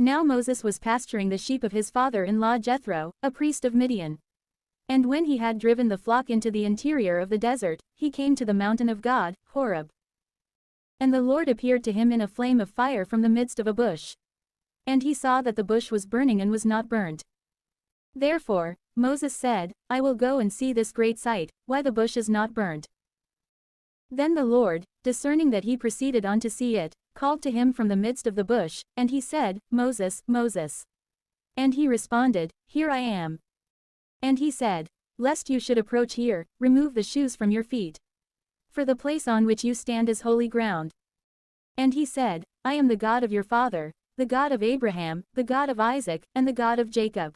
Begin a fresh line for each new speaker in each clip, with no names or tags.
Now Moses was pasturing the sheep of his father-in-law Jethro, a priest of Midian. And when he had driven the flock into the interior of the desert, he came to the mountain of God, Horeb. And the Lord appeared to him in a flame of fire from the midst of a bush. And he saw that the bush was burning and was not burnt. Therefore, Moses said, I will go and see this great sight, why the bush is not burnt. Then the Lord, discerning that he proceeded on to see it, called to him from the midst of the bush, and he said, Moses, Moses. And he responded, Here I am. And he said, Lest you should approach here, remove the shoes from your feet. For the place on which you stand is holy ground. And he said, I am the God of your father, the God of Abraham, the God of Isaac, and the God of Jacob.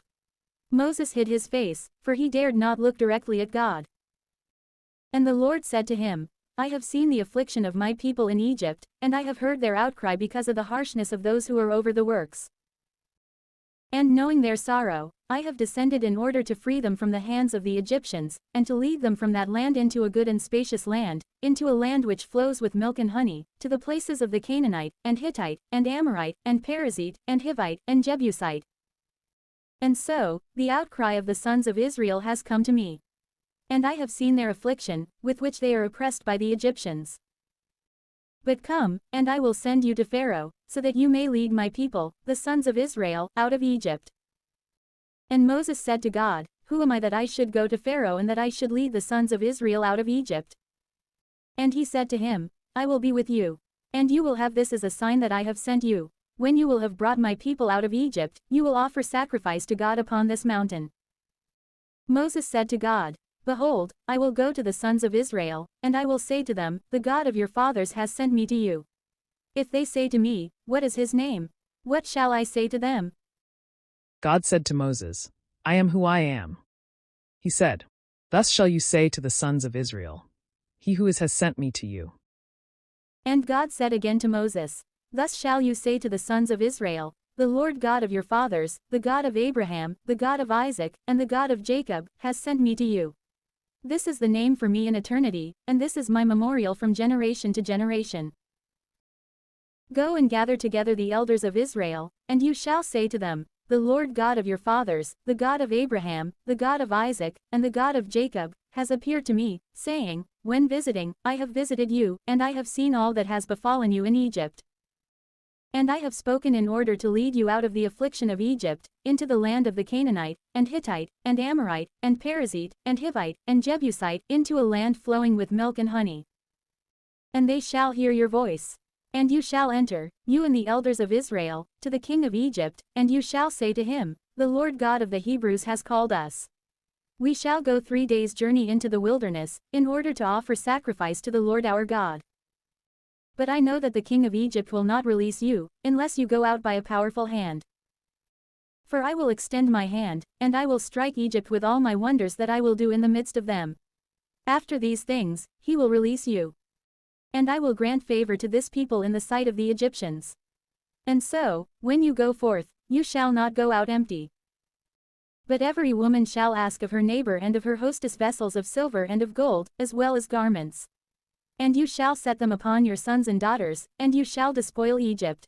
Moses hid his face, for he dared not look directly at God. And the Lord said to him, I have seen the affliction of my people in Egypt, and I have heard their outcry because of the harshness of those who are over the works. And knowing their sorrow, I have descended in order to free them from the hands of the Egyptians, and to lead them from that land into a good and spacious land, into a land which flows with milk and honey, to the places of the Canaanite, and Hittite, and Amorite, and Perizzite, and Hivite, and Jebusite. And so, the outcry of the sons of Israel has come to me. And I have seen their affliction, with which they are oppressed by the Egyptians. But come, and I will send you to Pharaoh, so that you may lead my people, the sons of Israel, out of Egypt. And Moses said to God, Who am I that I should go to Pharaoh and that I should lead the sons of Israel out of Egypt? And he said to him, I will be with you. And you will have this as a sign that I have sent you. When you will have brought my people out of Egypt, you will offer sacrifice to God upon this mountain. Moses said to God, Behold, I will go to the sons of Israel, and I will say to them, The God of your fathers has sent me to you. If they say to me, What is his name? What shall I say to them?
God said to Moses, I am who I am. He said, Thus shall you say to the sons of Israel, He who has sent me to you.
And God said again to Moses, Thus shall you say to the sons of Israel, The Lord God of your fathers, the God of Abraham, the God of Isaac, and the God of Jacob, has sent me to you. This is the name for me in eternity, and this is my memorial from generation to generation. Go and gather together the elders of Israel, and you shall say to them, The Lord God of your fathers, the God of Abraham, the God of Isaac, and the God of Jacob, has appeared to me, saying, When visiting, I have visited you, and I have seen all that has befallen you in Egypt. And I have spoken in order to lead you out of the affliction of Egypt, into the land of the Canaanite, and Hittite, and Amorite, and Perizzite, and Hivite, and Jebusite, into a land flowing with milk and honey. And they shall hear your voice. And you shall enter, you and the elders of Israel, to the king of Egypt, and you shall say to him, The Lord God of the Hebrews has called us. We shall go 3 days' journey into the wilderness, in order to offer sacrifice to the Lord our God. But I know that the king of Egypt will not release you, unless you go out by a powerful hand. For I will extend my hand, and I will strike Egypt with all my wonders that I will do in the midst of them. After these things, he will release you. And I will grant favor to this people in the sight of the Egyptians. And so, when you go forth, you shall not go out empty. But every woman shall ask of her neighbor and of her hostess vessels of silver and of gold, as well as garments. And you shall set them upon your sons and daughters, and you shall despoil Egypt.